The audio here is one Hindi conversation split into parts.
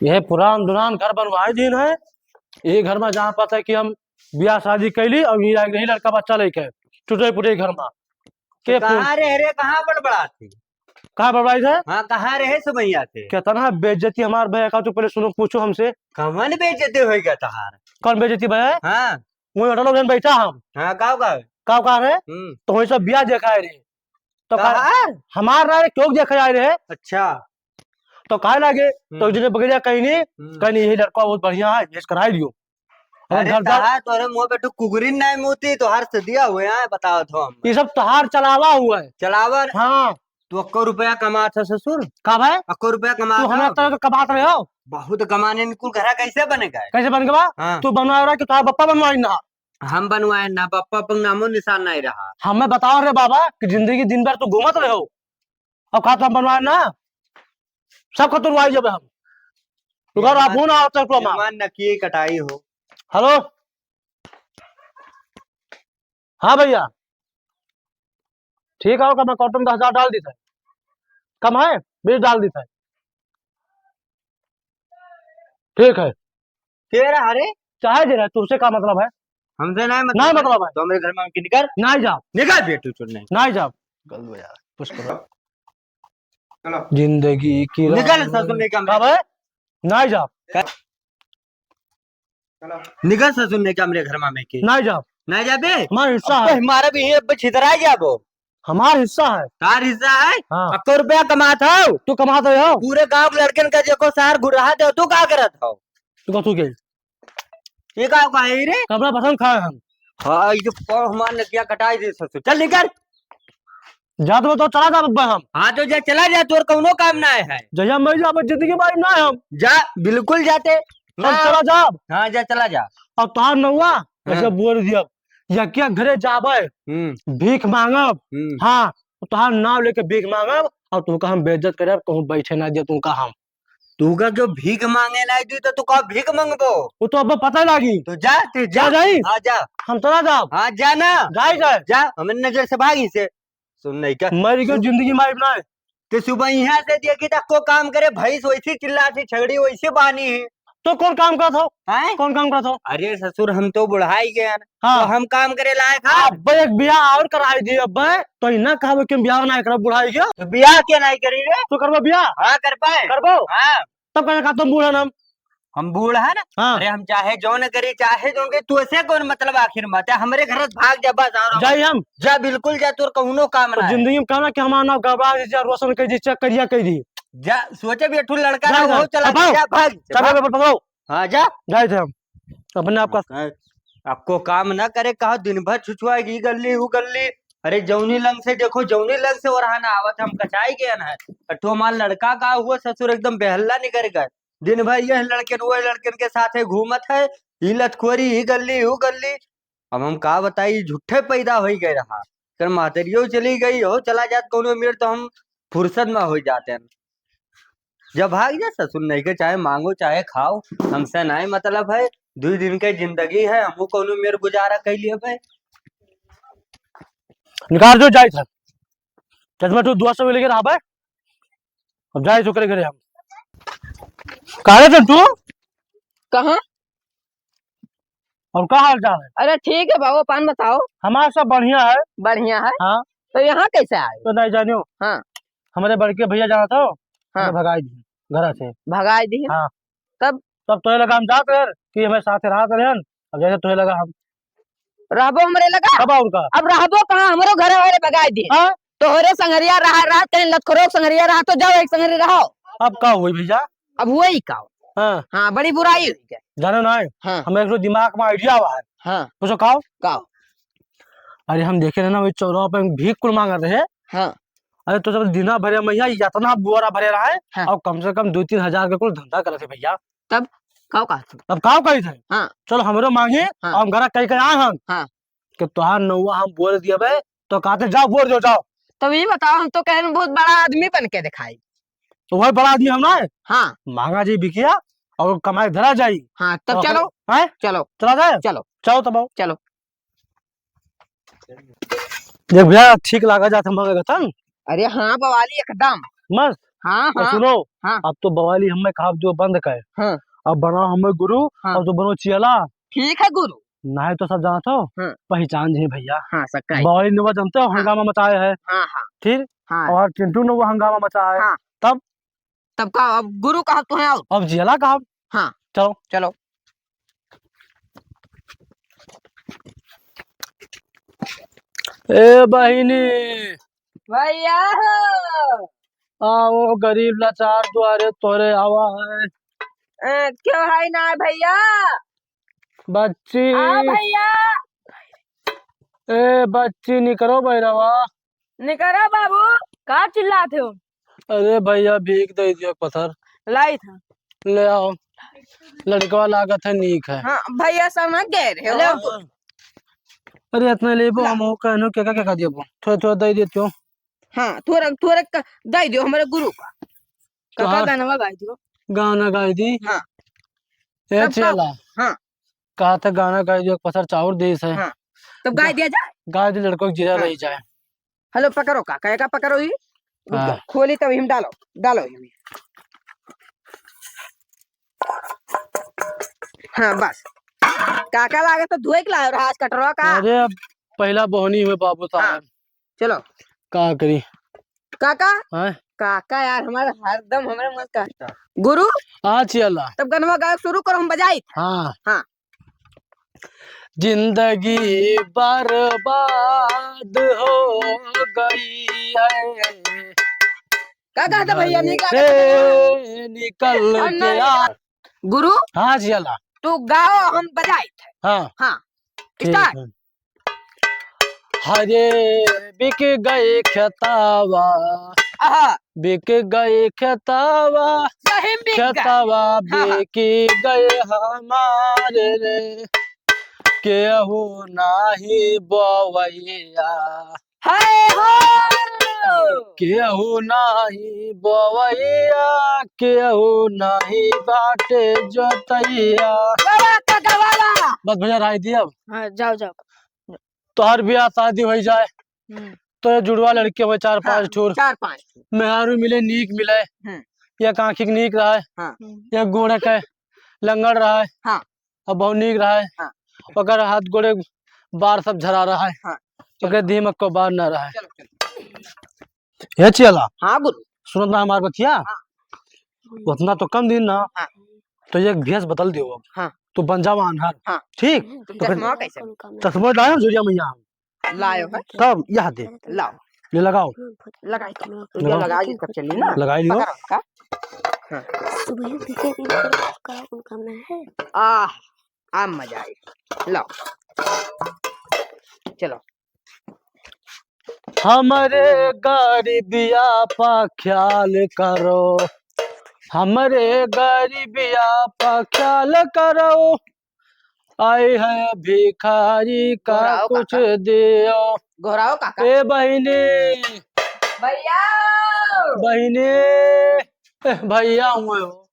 यह पुरान दुरान घर बनवाए दिन है। ये घर में जहाँ पता है कि हम ब्याह शादी कैली और यही लड़का बच्चा लेके टूटे फूटे घर में के कहाँ रहे रे, कहाँ बड़बड़ाते? कहाँ बर्बाद है। हाँ, कहाँ रहे सुमैया थे? कितना बेइज्जती हमारे भैया का, तो पहले सुनो पूछो हमसे। कमन बेचते होगा तहार? कौन बेइज्जती भैया? हाँ वही होटल में बैठा हम। हाँ, गाँव गाँव। कहा रहे तो वही सब ब्याह देखा रहे तो कहाँ? हमारा क्यों देखा जा रहे। अच्छा। तो कहा लगे तो जिन्हें बगैर कहीं नहीं यही लड़का बहुत बढ़िया है, जिस कराई लियो। अरे तहार तोरे मुंह पे तो कुगरी नहीं मुती, तो हर से दिया हुए हैं, बताओ तो हम। ये सब तहार चलावा हुआ है। चलावा? हाँ। तू अक्को रुपया कमा था ससुर? कब है? अक्को रुपया कमा तू हमें तो कमात रहे हो। बहुत कमाने निकुल घर कैसे बनेगा? कैसे बन गया? हाँ। तू बनवा रहा कि तुम्हारा बप्पा बनवाई ना? हम बनवाए ना, पप्पा पर नामो निशान नहीं रहा। हमें बताओ रे बाबा कि जिंदगी दिन भर तू घूमत रहे हो और कहा हम बनवाए ना, सब खतरवाई जब हम तू घर आपू ना होता तो मान नकी कटाई हो। हेलो। हाँ भैया ठीक है, मैं कॉटन का 1000 डाल दी था। कम है 20 डाल दी था। ठीक है तेरा हरे चाहे दे रहा है, तुझसे क्या मतलब है? हमसे नहीं मतलब। नहीं मतलब है तो मेरे घर में निकल। नहीं जाओ, निकल बेटू चुन नहीं। नहीं जाओ। गल दो यार कुछ करो। चलो जिंदगी की निकल ससुर ने कमरे। कब है? नहीं जाओ, निकल ससुर ने कमरे घर में के। नहीं जाओ। नहीं जाबे? हमारा हिस्सा है। हमारा भी ये छितरा जाबो। हमारा हिस्सा है। तार हिस्सा है? हाँ। अक्को रुपया कमाता हो? तू कमाते हो? पूरे गांव के लड़कन का देखो सार गुरहा दे, तू क्या करत हो? तू के ये का है रे? कपड़ा पसंद खाए हम। हाँ, ये तो हमार ने क्या कटाई दे ससुर। चल निकल। जा तो चला जा बब्बा हम। हाँ तो जा, चला जा, तोर कौनो काम ना है। जया मैं जा जिंदगी बारी ना हम। जा बिल्कुल जाते। हम चला जा। हाँ जा, चला जा। और तार नौआ ऐसे बोल दिया या क्या घरे जाबे भीख मांगब। हाँ तुहार नाम लेके भीख मांगब और तू का हम बेइज्जत करे कहूँ बैठे ना दे तू का हम। तू का जो भीख मांगे लाई दी तो तू का भीख मांगबो? वो तो अब पता लगी। तो जा, तू जा। जाई। हाँ जा। हम चला जा। हाँ जा ना। जाए जाए जा, हमें नजर से भागी से। सुन नहीं क्या मरी क्यों जिंदगी मारी बनाए। तो सुबह यहाँ से देखी तक को काम करे, भैंस वैसी चिल्लाती, छगड़ी वैसी बानी है। तो कौन काम करता हो? कौन काम करता हो? अरे ससुर हम तो बुढ़ाई गए ना। हाँ। तो हम काम करे लायक है? अब एक ब्याह और कराई दी अब तो इना कहा कि ब्याह ना कर बुढ़ाई गया तो ब्याह क्या नहीं करी रे? तो करबो ब्याह? हाँ कर पाए। करबो हाँ। तब कहने का तुम बूढ़ा नाम। हम बूढ़ है ना। हाँ। अरे हम चाहे जो न करी, चाहे जो के, तू ऐसे कौन मतलब आखिर मत है हमारे घर से भाग जा बस। और जाई हम जा, बिल्कुल जा, तोर कौनो काम ना है। जिंदगी में कहना कि हमारा नाम गबरा दीजिए, रोशन कर दीजिए, करिया कर दी। जा, सोचे बेठू लड़का जा, ना हो, चला अब आओ। जा, भाग चलो पेपर पकड़ो। हाँ जा। जाए थे हम अपने आपका। आपको काम ना करे, कहा दिन भर छुछुआएगी गली वो गली। अरे जौनी लंग से देखो, जौनी लंग से और ना आवत हम कचाई गए ना है। अठो हमार लड़का का हुआ ससुर एकदम बेहल्ला निकल गए। दिन भर यह लड़के वो लड़कन के साथ है घूमत है, ही लतखोरी ही गली वो गली। अब हम का बताई, झूठे पैदा हो गए रहा कर, मातरियो चली गई हो, चला जात कोनो मेर तो हम फुर्सत में हो जाते हैं। जब भाग जा ससुर नहीं के, चाहे मांगो चाहे खाओ, हमसे नहीं मतलब है। 2 दिन के जिंदगी है, हमको कोनो मेर गुजारा कर लिए भाई। निकाल दो जाए था चश्मा तू 200 लेके रहा अब जाए तो करे घरे हम। कहा थे तू? कहाँ? और क्या हाल चाल है? अरे ठीक है बाबू, अपन बताओ। हमारा सब बढ़िया है। बढ़िया है। हाँ। तो यहाँ कैसे आए? तो नहीं जानियो। हाँ। हमारे बड़के भैया जाना था। हाँ। भगाई दी घर से। भगाई दी? हाँ। तब तो लगा हम जाते यार कि हमें साथ रहा करे। अब जैसे तुझे लगा हम रहबो हमरे लगा। कब उनका अब रहबो कहाँ, हमरो घर वाले भगाई दी। हाँ? तो होरे संगरिया रहा कहीं लतखोरो संगरिया रहा, तो जाओ एक संगरी रहो। अब का हुई भैया? अब हुआ ही का। हाँ। हाँ, बड़ी बुराई हुई क्या? जानो ना। हाँ। हमें एक दिमाग में आइडिया हुआ है। हाँ। पूछो काओ काओ। अरे हम देखे ना वही चौराहा पे भीख कुल मांग रहे हैं। हाँ। अरे तो जब दिना भरे मैया इतना बुआरा भरे रहा है। हाँ। और कम से कम 2-3 हजार के कुल धंधा करे थे भैया। तब काओ का? तब काओ कही थे। हाँ। चलो हमरो मांगे। हाँ। और हम घर कहीं आए हम। हाँ। कि तुहार नौआ हम बोल दिया भाई तो कहते जाओ बोल दो जाओ। तब ये बताओ, हम तो कह बहुत बड़ा आदमी बन के दिखाई। तो वही बड़ा आदमी हम ना हाँ। मांगा जी बिकिया और कमाई धरा जाई। हाँ तब चलो। है चलो चला जाए। चलो चलो तब चलो। देख भैया ठीक लगा जाता मगर गतन। अरे हाँ बवाली एकदम मस्त। हाँ और हाँ सुनो, हाँ। अब तो बवाली हमें खाब जो बंद कर, हाँ अब बना हमें गुरु, हाँ। अब तो बनो चियला, ठीक है गुरु। नहीं तो सब जानते हो, हाँ पहचान जी भैया, हाँ सक्का। बवाली ने वो जानते हो हाँ हंगामा मचाया है, हाँ हाँ फिर हाँ और चिंटू ने वो हंगामा मचाया है, हाँ। तब तब का अब गुरु कहा तो है आओ। अब जियला कहा। हाँ चलो चलो। ए बहिनी, भैया आओ गरीब लाचार द्वारे तोरे आवा है, क्यों है ना भैया? बच्ची, आओ भैया। ए बच्ची निकरो भैरवा, निकरा बाबू। कहा चिल्लाते हो? अरे भैया भीख दे दियो पत्थर, लाई था। ले आओ, लड़का लागत है नीक है। हाँ भैया समझ गए रहे हो। अरे इतना लेबो ला। हम हो कहनो क्या दियो, थोड़ा थोड़ा दे देती हूँ। हाँ थोड़ा थोड़ा दे दो हमारे गुरु का। तो काका हाँ, गाना गाई दो। गाना गाई दी, हाँ ए तब चला, हाँ कहा था गाना गाई दियो पत्थर चाउर देश है, हाँ तब गाय दिया जाए। गाय दी लड़कों की जिरा हाँ। रही जाए। हेलो पकड़ो काका का पकड़ो ही। हाँ। खोली तब हिम डालो डालो हिम। हाँ बस काका लागे तो धोए के लाओ राज कटरो का। अरे अब पहला बोहनी हुए बाबू साहब, चलो का करी काका। हाँ? काका यार हमारा हरदम हमारे मन का गुरु। हाँ चला, तब गनवा गायक शुरू करो हम बजाई। हाँ हाँ जिंदगी बर्बाद हो गई है, काका तो भैया नहीं गा से निकल और के नहीं। आ। गुरु हाँ चला, तू गाओ हम बजाई थे। हाँ हाँ ठीक स्टार्ट। है। हरे बिक गए खतावा, आहा बिक गए खतावा, सही बिक गए। खतावा हाँ, हाँ। बिक गए हमारे रे, केहू नाही बोवैया, हाय हो। केहू नाही बोवैया, केहू नाही बाटे जोतैया। वाह काका वाह। बस भैया राय दी अब, हाँ जाओ जाओ। तोहर ब्याह शादी हो जाए तो जुड़वा लड़के हो 4-5 हाँ, ठुर, 4-5। मेहरू मिले नीक मिले, या कांखी के नीक रहा है, हाँ या गोड़े के लंगड़ रहा है, हाँ और बहुत नीक रहा है, हाँ अगर हाथ गोड़े बार सब झरा रहा है, हाँ। अगर दीमक को बार न रहा है। चलो चलो। ये चला हाँ गुरु। सुनो ना हमारे बतिया, उतना तो कम दिन ना, हाँ तो एक भेष बदल दियो अब, हाँ तो बन जाओ अनहर, हाँ। ठीक। तो चश्मा कैसे चश्मा लायो जोरिया मैया, लायो है? तब यहाँ दे लाओ ले लगाओ, लगाई तो लगा के तब चलिए ना। लगाई लियो। पकड़ो का। हाँ। आ मजा आई। लाओ चलो। हमारे गरीबिया पा ख्याल करो, हमारे गरीबिया पा ख्याल करो, आई है भिखारी का घोराओ कुछ काका। दियो। घोराओ काका। ए बहिनी, भैया बहिनी, भैया हुए हो।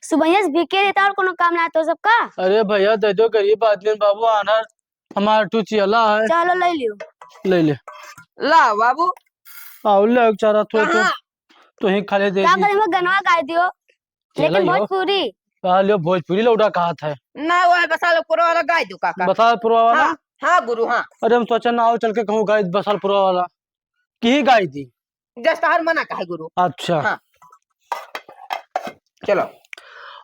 सुबह से भीखे देता और कोनो काम ना तो सबका। अरे भैया दे दो, गरीब आदमी बाबू आनर हमारा टू चियला है, चलो ले लियो। ले ले ला बाबू। आओ ले चारा तो कहाँ? तो ही खाली दे क्या दी। करें मैं गनवा गाय दियो, चला लेकिन यो। भोजपुरी। लियो भोजपुरी लौटा कहा था, ना वो है बसालो पुरो वाला गाय दो काका। बसालपुरा वाला। हाँ हाँ गुरु हाँ। अरे हम सोचा ना आओ चल के कहूँ गाय बसालपुरा वाला की ही गाय दी। दस्तहार मना का है गुरु। अच्छा हाँ। चलो।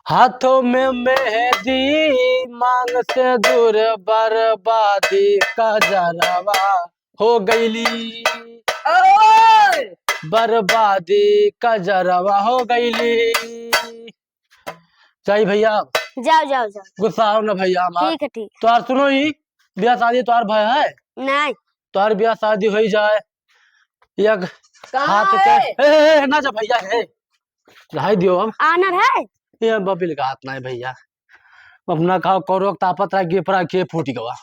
हाथों में मेहंदी, मांग से दूर बर्बादी का जरावा हो गईली, ओए बर्बादी का जरावा हो गईली। चाहिए भैया, जाओ जाओ जाओ। गुस्सा हो ना भैया हमार। ठीक है ठीक। तोहार सुनो ही, ब्याह शादी तोहार भय है, नहीं तोहार ब्याह शादी हो ही जाए, एक कहाँ हाथ है? के ना जा भैया है, रहा दियो अब आनर है। ये बबिल का हाथ ना है भैया, अपना खाओ करो तापत रह गे परा के फूट गवा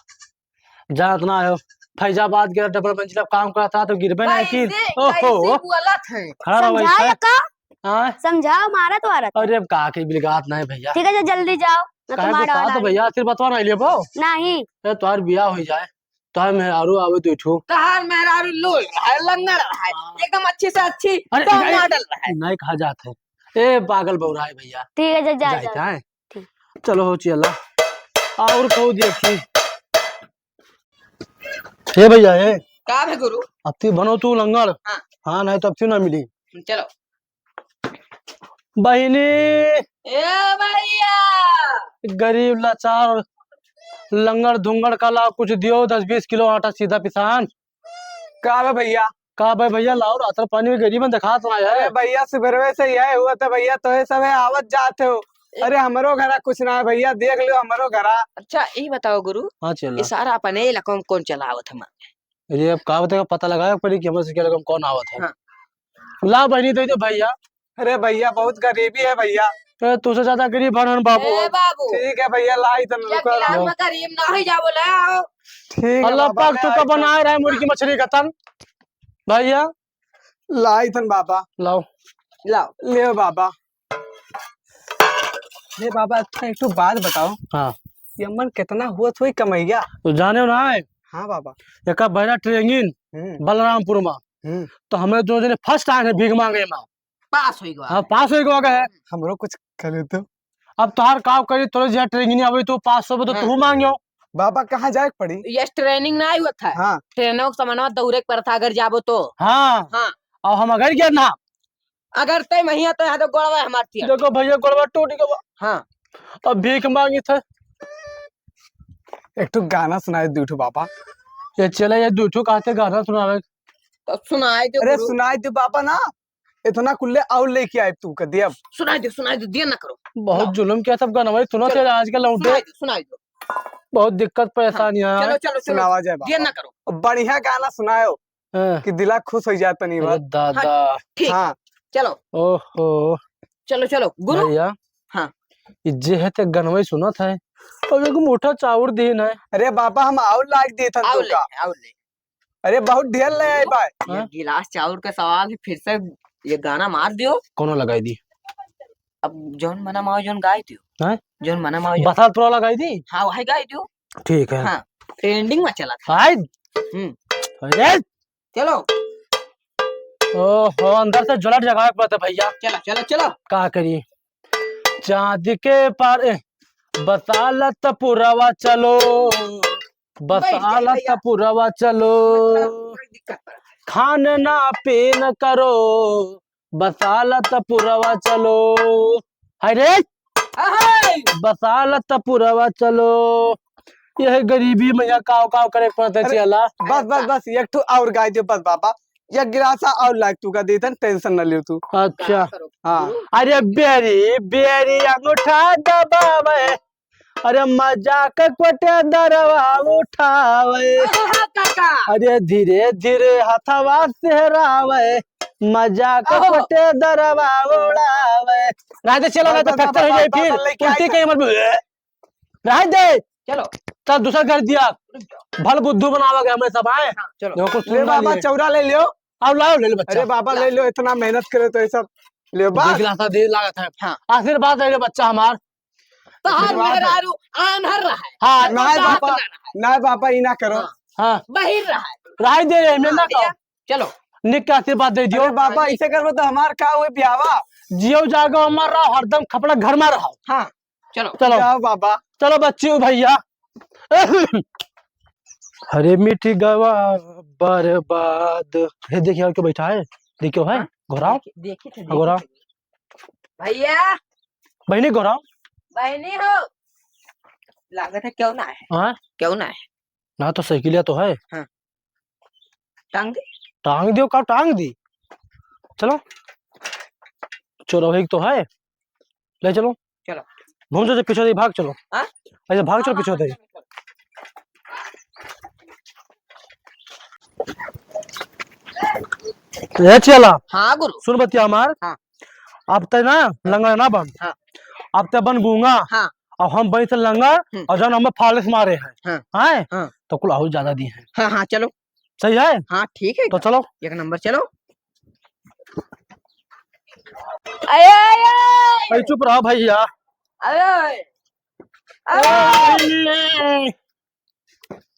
जात ना है। फैजाबाद के डबल मंजिला काम करता तो गिरबे नहीं की। ओहो गलत है। खड़ा रहो समझाओ ऐसे। या का हाँ समझाओ मारा तो आ रहा। अरे अब का के बिलगात ना है भैया, ठीक है जल्दी जाओ ना काहे तुम्हारा गुस्सा तो भैया सिर्फ बतवा नहीं लियो बो, नहीं। ए तोहार बियाह हो जाए तो मेहरारू आवे तो उठो। तहार मेहरारू लोल है, लंगड़ है, एकदम अच्छी से अच्छी अरे तो नहीं, मॉडल है। नहीं कहा जाता है। ए पागल बौरा है भैया। ठीक है जा जा जाता जा है। ठीक। चलो हो चला और कहू देखी। हे भैया हे का है गुरु? अब ती बनो तू लंगड़। हाँ। हाँ नहीं तो अब ती ना मिली। चलो बहिनी ए भैया, गरीब लाचार लंगड़ धुंगड़ का लाओ कुछ दियो 10-20 किलो आटा सीधा पिसान। का बे भैया? का भाई भैया लाओ रातर पानी में गरीबन दिखा तो अरे यार। भैया सुबह से यह हुआ था भैया, तो ये सब है आवत जाते हो। अरे हमरो घरा कुछ ना है भैया, देख लो हमरो घरा। अच्छा ये बताओ गुरु, हाँ चल ये सारा अपने इलाकों में कौन चलावत है? ये अब का बताएगा, पता लगाया पड़ी कि हमसे क्या लगा कौन आवत है। हाँ। ला बहनी दे दो भैया। अरे भैया बहुत गरीबी है भैया। तुझसे ज्यादा गरीब हन बाबू। ए बाबू, ठीक है भैया, लाई तो या गिलास में करीम ना ही जा बोला आओ। ठीक है अल्लाह बाबा, पाक तो का बनाए रहा है मुर्गी मछली का तन। भैया लाई थन बाबा। लाओ। लाओ ले बाबा। ये बाबा अच्छा एक तो बात बताओ, हाँ ये मन कितना हुआ थोड़ी कमैया? तो जाने हो ना है हाँ बाबा। एक बहरा ट्रेनिंग बलरामपुर में। हम्म। तो हमें दो जने फर्स्ट आए थे भीख मांगे में। पास हो गया। हाँ पास हो गए। हमरो कुछ करे तो अब तोहार काम करी तोरे जो ट्रेनिंग नहीं अभी तो 500 में तो तू मांगियो। बाबा कहाँ जाए पड़ी? ये ट्रेनिंग ना हुआ था, हाँ ट्रेनों के सामान दौरे पर था अगर जाबो तो। हाँ हाँ और हम अगर क्या ना अगर तय महिया तो है तो गोड़वा हमार थी। देखो भैया गोड़वा टूट गया। हाँ अब भीख मांगी थे। एक तो गाना सुनाए दूठो बाबा। ये चले ये दूठो कहते गाना सुनावे। तो सुनाई दो अरे गुरु। सुनाए दो बाबा ना, इतना कुल्ले और लेके आए तू कर दिया। सुनाई दो दिया ना करो। बहुत जुल्म किया सब गाना भाई सुनो थे आजकल लौटे सुनाई दो। बहुत दिक्कत परेशानियां चलो हैं। चलो चलो सुनावा जाए दिया बाबा, ना करो। बढ़िया गाना सुनायो हाँ। कि दिला खुश हो जाए तनी अरे बार। दादा ठीक हाँ चलो ओहो चलो चलो गुरु। भैया हाँ। जे है ते गनवई सुना था और एगो मोटा चाउर दिन है। अरे बाबा हम और लाइक दे आओ तू ले का। आओ ले। अरे बहुत ढेर ले आए भाई। ये हाँ? गिलास चावल का सवाल है, फिर से ये गाना मार दियो। कोनो लगाई दी अब जौन मना माओ जौन गाय दियो। हैं? जौन मना माओ बसात पूरा लगाई दी। हाँ वही गाय दियो। ठीक है हाँ ट्रेंडिंग में चला था। हाय अरे चलो ओहो अंदर से जुलट जगह पड़ता भैया। चलो चलो चलो। का करी चांद के पार बसालत पुरवा चलो बसालत पुरवा चलो खान ना पीन करो बसालत पुरवा चलो। अरे बसालत पुरवा चलो। यह गरीबी मैया काव काव करे पड़ते अरे, चला। बस बस बस एक तो और गाय दे बस बाबा, एक गिलासा और लाइक तू का दे तन, टेंशन न ले तू। अच्छा हाँ अरे बेरी बेरी अंगूठा दबावे अरे मजाक कोटे दरवा उठावे अरे धीरे धीरे हथवा सेहरावे मजाक कोटे दरवा उड़ावे। राह दे चलो ना तो फ्रैक्चर हो जाए फिर उल्टी के मर राह दे। चलो चल दूसरा कर दिया भल बुद्धू बनावा हमें सब आए। चलो देखो कुछ ले सुनना बाबा नहीं है। चौरा ले लियो। अब लाओ ले ले बच्चा। अरे बाबा ले लो, इतना मेहनत करे तो ये सब ले बस। गिलासा दे लागत है। हाँ। आशीर्वाद दे बच्चा हमार। तहार मेहरारू आंधर रहा है, हाँ ना बाबा ना बाबा ई ना करो। हाँ बहिर रहा है। राह दे रहे मैं ना कहो चलो निक के आशीर्वाद दे दियो। अरे बाबा इसे करबो तो हमार का हुए ब्यावा। जियो जागो हमार रहो हरदम खपड़ा घर में रहो। हाँ चलो चलो जाओ बाबा। चलो बच्चियों भैया। अरे मिठी गवा बर्बाद हे देखिए और क्यों बैठा है देखियो है घोराओ देखी थे घोराओ भैया बहनी घोराओ। बहनी हो लागत है क्यों ना है, हाँ क्यों ना है। ना तो साइकिलिया तो है। टांग दे टांग दियो का टांग दी। चलो चौराहे तो है ले चलो चलो घूम चलो पीछे भाग चलो। हाँ? अच्छा भाग चलो पीछे दे। ये चला हाँ गुरु। सुन बतिया हमार। हाँ। अब ते ना लंगड़ ना बन। हाँ। अब ते बन गूंगा। हाँ। और हम बनी से लंगड़ और जन हमें फालिस मारे हैं। हाँ। हैं हाँ। तो कुल और ज्यादा दी है। हाँ हाँ चलो। सही है हाँ ठीक है तो चलो एक नंबर चलो। भाई चुप रहो भैया। अरे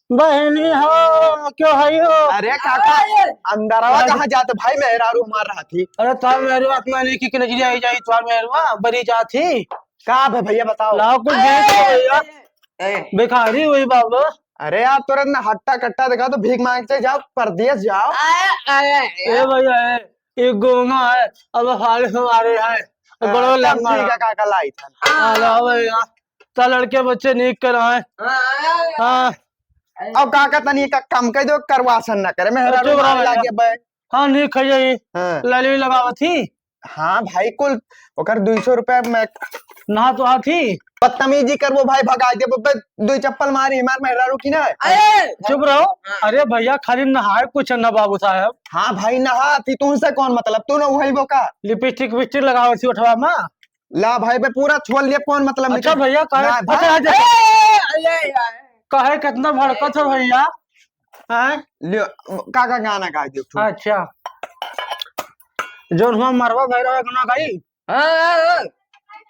बहनी हो क्यों है हो? अरे काका अंदरवा कहाँ जाते भाई, मेहरारू मार रहा थी। अरे तार मेरे बात में नहीं की नजरिया आई जाई तार मेरे बड़ी जा थी। कहाँ है भैया बताओ। लाओ कुछ देख लो भैया, भिखारी हुई बाबू। अरे आप तुरंत ना हट्टा कट्टा दिखा तो भीख मांगते जाओ, परदेश जाओ। ए भैया ये गोंगा है, अब फालिश मारे है बड़ो तब लंगा ठीक है काका लाई था। लाओ भैया, तो लड़के बच्चे निक कर रहे हैं। हाँ अब काका तनी का कम कर दो, करवासन ना करे मेहरारू चुप रहो मार भैया। लागे बे। हाँ निक है यही हाँ लाली लगावा थी। हाँ भाई कुल ओकर 200 रुपया में नहा तो थी। बदतमीजी कर वो भाई भगा दे बब्बे, दो चप्पल मारी मार मेहरारू की ना। चुप रहो। अरे भैया खाली नहाए कुछ न बाबू साहब। हाँ भाई नहा थी, तुमसे कौन मतलब, तू ना वही बोका। लिपस्टिक विस्टिक लगाओ थी उठवा में। ला भाई बे पूरा छोड़ लिया, कौन मतलब अच्छा निकल। भैया कहे ना भाई। अच्छा कहे कितना भड़कत हो भैया। हैं? लियो काका गाना गा दियो तू। अच्छा जो हम मरवा भैरवा गाना गाई।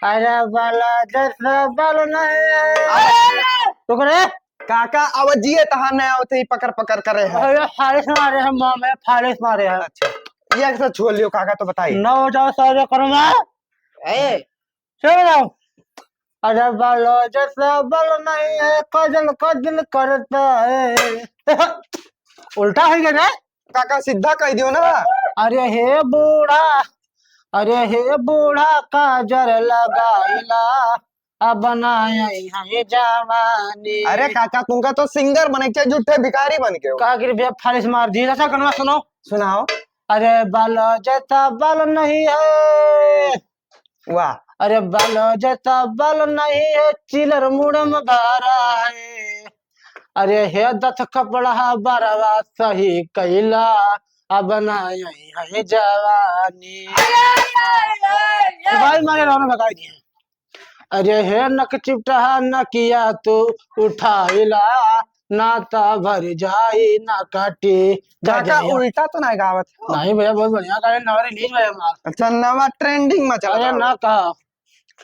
अरे बाला जैसा बाल नहीं रुक रे। काका आवाजिए तहा नया होते ही पकड़ पकड़ करे है। अरे फालिश मारे हैं माँ में फालिश मारे हैं। अच्छा ये अक्सर छोड़ लियो काका, तो बताइए। नौ जाओ सौ करो मैं चल जाओ। अरे बालो जैसा बाल नहीं है कजल कजल करता है। उल्टा है क्या रे? काका सीधा कह दियो ना। अरे हे बूढ़ा, अरे हे बूढ़ा काजर लगाइला अब बनाया है जवानी। अरे काका तुमका तो सिंगर बने के झूठे भिखारी बन के हो। का गिर फालिश मार दी। ऐसा करना सुनो। सुनाओ। अरे बालो जैसा बाल नहीं है, वाह। अरे बालो जैसा बाल नहीं है चिलर मुड़म भारा है। अरे हे दथ कपड़ा बरवा सही कैला अब बनाया है जवानी। भाई मारे रोना भगाई दिए। अरे हे नक चिपटा न किया तो उठाइला नाता भर जाई ना काटी जा काका उल्टा तो नहीं गावत हो। नहीं भैया बहुत बढ़िया गाने नवा रिलीज भैया हमारा। अच्छा नवा ट्रेंडिंग में चल अरे रहा ना कहा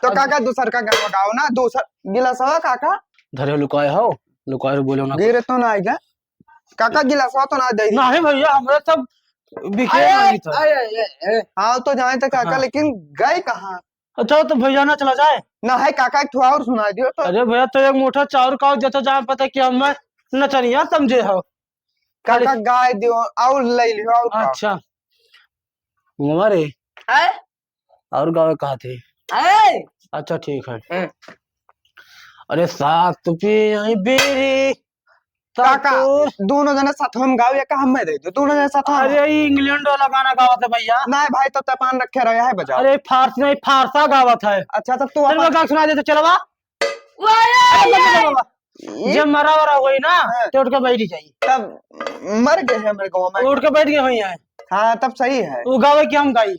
तो काका दूसर का गाना गाओ ना, दूसर गिलास हो काका। धरे लुकाए हो, लुकाए हो बोलो ना। गिरे तो ना आएगा काका, गिलास हो तो ना दे। नहीं भैया हमारे सब बिके नहीं था। हाँ तो जाए तो काका हाँ। लेकिन गए कहाँ। अच्छा तो भैया ना चला जाए। ना है काका एक ठो और सुना दियो तो। अरे भैया तो एक मोटा चाउर का देता जाए पता कि हम नचनिया समझे हो। काका गाय दियो और ले लियो और का। अच्छा हमारे और गाँव कहा थे। अच्छा ठीक है। अरे सात पियाई बीड़ी काका सातुर। दोनों जने साथ में गाओ या का हम में दे दो, दोनों जने साथ में। अरे ये इंग्लैंड वाला गाना गावा था भैया। नहीं भाई तो तपान रखे रहे है बजाओ। अरे फारसी नहीं फारसा गावा था। अच्छा तब तू चल मैं गा सुना देते चलवा। जब मरा वरा हुई ना तो उठ के बैठ जाइए। तब मर गए हैं मेरे गाँव में। उठ के बैठ गए हुई है हाँ तब सही है, वो गावे कि हम गाई।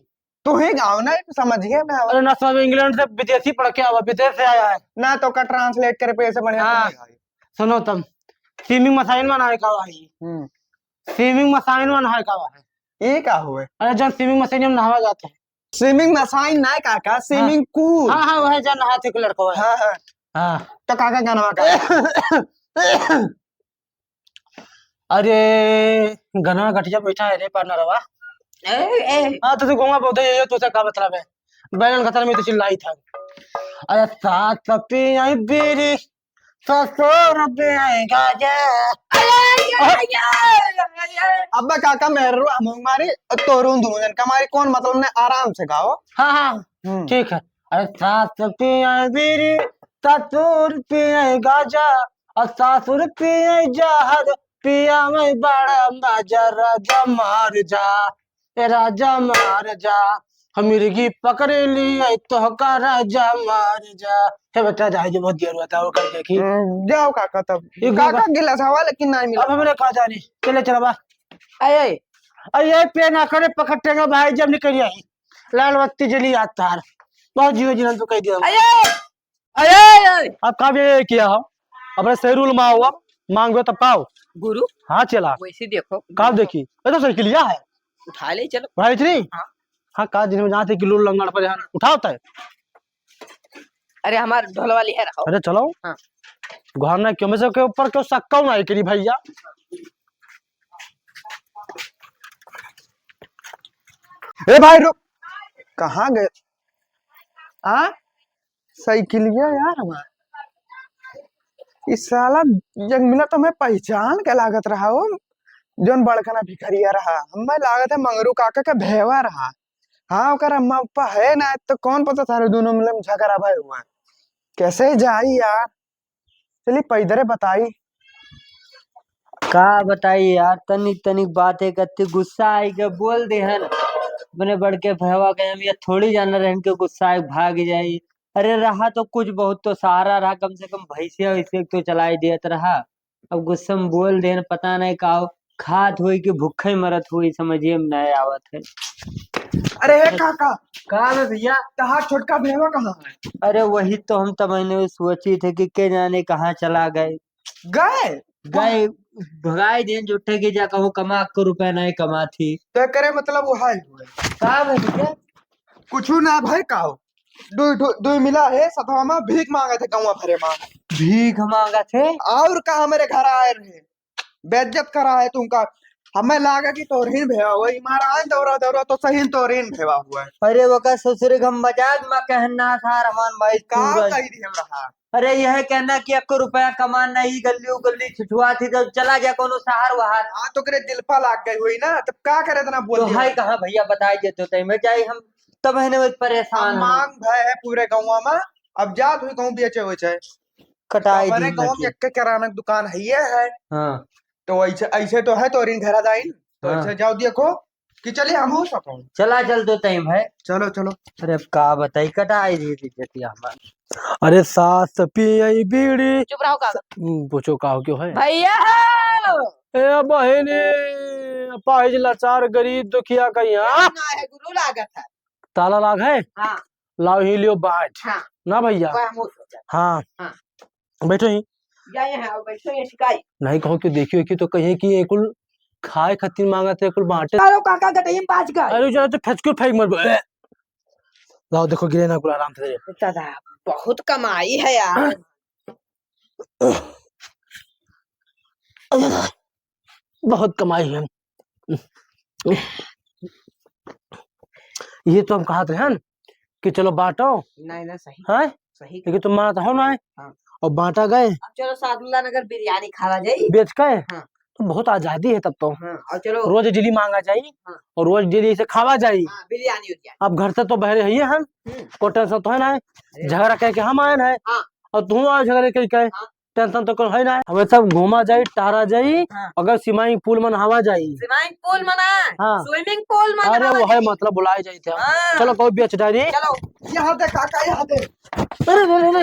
तू ही गाओ ना समझिए मैं। अरे ना समझ इंग्लैंड से विदेशी पढ़ के आवा, विदेश से आया है। ना तो का ट्रांसलेट करे पैसे बढ़िया हाँ। तुम ही सुनो तुम स्विमिंग मशीन में नहाए का है। गाई। स्विमिंग मशीन में नहाए का है। ये का हुए अरे जब स्विमिंग मशीन में नहावा जाते हैं। स्विमिंग मशीन ना काका, स्विमिंग पूल। हाँ हाँ वह जब नहाते के लड़का है। हाँ हाँ हाँ तो काका गाना का। अरे गना घटिया बैठा है रे पार्टनरवा। हाँ तो घूमा बहुत है तो क्या मतलब है। बैलन खतर में तो चिल्लाई था। अरे सात पियाई बीड़ी 700 रुपये गाजा। अब काका मेरे हमारी तोरून दोनों जन का हमारी कौन मतलब ने आराम से गाओ। हाँ हाँ ठीक है। अरे 700 पियाई बीड़ी 700 रुपये गाजा और 700 रुपये जहर पिया में बड़ा मजा राजा मार जा ए राजा मार जा हम मिर्गी पकड़ ली तो का राजा मार जा। हे बेटा जाए जो बहुत देर हुआ था वो कर देखी। जाओ काका तब काका गिलास हवा लेकिन नहीं मिला। अब हमने कहा जानी चले चला बा। अये पे ना करे पकड़ेगा भाई जब निकल आई लाल बत्ती जली आता है बहुत जीव जीवन तो कह दिया। अब का भी किया हो अपने सही रूल में हुआ मांगो तब पाओ गुरु हाँ चला वैसे देखो का देखी ये तो सही लिया है उठा ले चलो भाई इतनी। हाँ। हाँ का दिन में जहाँ थे किलो लंगड़ पर यहाँ उठा होता है। अरे हमारे ढोल वाली है रहो। अरे चलो हाँ। घर ना क्यों में से के ऊपर क्यों सक्का नहीं करी भैया। ए भाई रुक, कहाँ गए? आ साइकिलिया यार हमारा इस साला जंगमिला तो मैं पहचान के लागत रहा हो, जोन बड़कना भिखरिया रहा हमें लागत है मंगरू काका का भेवा रहा। हाँ ओकर अम्मा पापा है ना, तो कौन पता सारे दोनों मिले में झगड़ा भाई हुआ। कैसे जाई यार, चली पैदरे बताई। का बताई यार, तनिक तनिक बातें करते गुस्सा आई के बोल दे हन अपने बड़के भैया के हम ये थोड़ी जाना रहन के गुस्सा आए भाग जाई। अरे रहा तो कुछ बहुत तो सहारा रहा, कम से कम भैंसिया वैसे तो चलाई देत रहा। अब गुस्सा में बोल देन पता नहीं का खात हुई कि भूखे ही मरत हुई, समझिए में नहीं आवत है। अरे हे काका, कहा है भैया? तहार छोटका भेवा कहाँ है? अरे वही तो हम तो मैंने सोची थे कि के जाने कहाँ चला गए। गए गए भगाई देन जुटे की जा कहूँ कमा को रुपया नहीं कमा थी। तो करे मतलब वो है कहा है भैया? कुछ ना भाई काओ दुई मिला है सतवा में भीख मांगे थे गौवा भरे मां। भीख मांगा थे और का हमारे घर आए रहे बेइज्जत करा है तुमका। हमें लागा कि तोरहीन भेवा हुआ मारा दौरा दौरा तो सही तोरहीन भेवा हुआ है। अरे वो का ससुर हम मजाक में कहना था रमान भाई का सूरज। कही दिया रहा अरे यह कहना कि आपको रुपया कमाना ही गली उगली छिछुआ थी तो चला जा कोनो शहर वहां। हाँ तो करे दिलपा लाग गई हुई ना, तब का करे इतना बोल तो दिया। भाई कहाँ भैया बताई देते तो मैं जाई हम तब है अब परेशान मांग भय है पूरे गौवा में। अब जा तू कहूँ बेचे हुए छे कटाई हमारे दी गाँव में एक किराना की दुकान है ये है। हाँ तो ऐसे ऐसे तो है तोरीन घर दाइन तो हाँ। ऐसे जाओ देखो कि चलिए हम हो सको। चला चल तो टाइम है। चलो चलो। अरे अब का बताई कटाई दी थी जतिया हमारी। अरे सास पियई बीड़ी। चुप रहो काका। पूछो का क्यों है? भैया ए बहने पाहिज लाचार गरीब दुखिया का यहाँ ना है गुरु लागत है। ताला लाग है। हाँ लाओ ही लियो बाट हाँ ना भैया। वह हम सोचा हाँ हाँ। बैठो ही जाए हैं और बैठो ये शिकाई। नहीं कहो कि देखियो कि तो कहे कि ये कुल खाए खातिर मांगा थे कुल बांटे। चलो काका गटई में पाँच गए। अरे जो तो फेंक फेंक मत बे। लाओ देखो गिरे ना कुल आराम से। दादा बहुत कमाई है यार। बहुत कमाई है। ये तो हम कहा थे हैं कि चलो बांटो नहीं ना सही है, सही। लेकिन तुम माना तो हो ना है। हाँ। और बांटा गए अब चलो सादुल्ला नगर बिरयानी खावा जाई। बेच के। हाँ। तो बहुत आजादी है तब तो। हाँ और चलो रोज डेली मांगा जाये हाँ। और रोज डेली से खावा जाये। हाँ बिरयानी उरियानी। अब घर से तो बहरे ही हैं को टेंशन तो है ना। झगड़ा कह के हम आए हैं हाँ। और तुम आओ झगड़े कह के हाँ। टेंशन तो कोई है ना। हमें सब घूमा जाये टहरा जाये। हाँ। अगर स्विमिंग पूल में नहावा जाये। स्विमिंग पूल मना हाँ। स्विमिंग पूल मना। अरे वो है मतलब बुलाए जाये थे। हाँ। चलो कोई बेच डायरी। चलो यहाँ दे काका यहाँ दे। अरे अरे अरे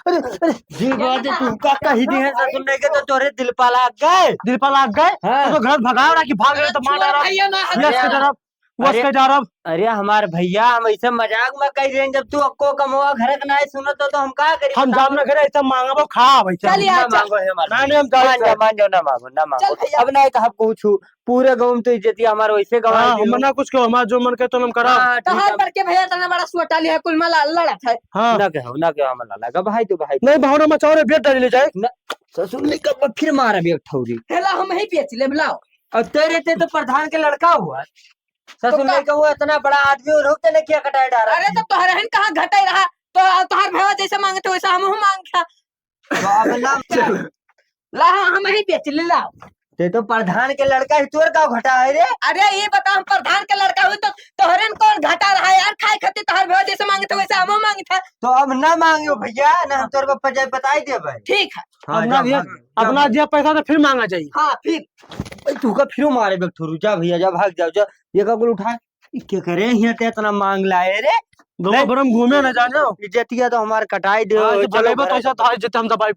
अरे अरे जी बात है तू का कही दी है सुनने के तो तोरे दिल पा लाग गए। दिल पर लाग गए। हाँ। तो घर भगाओ ना कि भाग रहे तो मार डालो। भैया ना यस के तरफ वस के तरफ। अरे हमारे भैया हम ऐसे मजाक में कह रहे हैं, जब तू अक्को कमवा घर का नहीं सुनो तो हम का करी। हम जाम ना करे ऐसा मांगा वो खा भाई। चल ना यार चल। मांगो है हमारा। नहीं हम मान जाओ मान जाओ ना मांगो ना मांगो। चल भैया। अब नहीं कहा पूछू पूरे गाँव में तो इज्जत हमारे वैसे गवा हाँ हम ना कुछ कहो हमारा जो मन करे तो हम करा। तो हाथ पर के भैया तना बड़ा सुअटा लिया कुल माला लड़त है। हाँ ना कहो हमारा लगा भाई तो भाई नहीं भावना मचाओ रे बेट डाली ले जाए। ससुर ने कब फिर मारा भी एक ठौरी। हेला हम ही बेच ले बुलाओ। और तेरे ते तो प्रधान के लड़का हुआ ससुर ने कहा इतना बड़ा आदमी और होते ने क्या कटाई डाला। अरे तो तोहरे हन कहाँ घटाई रहा तो तोहर भैया जैसे मांगे तो वैसा हम मांगता। तो अब नाम ला हम ही बेच ले लाओ। ते तो प्रधान के लड़का ही तोर का घटा है रे। अरे ये बता हम प्रधान के लड़का हुई तो तोहरन कौन घटा रहा है यार। खाए खाते तोहर भैया जैसे मांगे तो वैसा हम मांगता। तो अब ना मांगियो भैया ना हम तोर को बताई दे भाई। ठीक है। अपना दिया अपना दिया पैसा तो फिर मांगा जाये। हाँ फिर तू का फिर मारे बे ठुरु जा भैया जा भाग जाओ जा ये का गुल उठा क्या करे यहाँ ते इतना मांग लाए रे। गोवा भरम घूमे न जानो। इज्जतिया तो हमारे कटाई दे। चलो तो ऐसा तो इज्जत हम दबाई।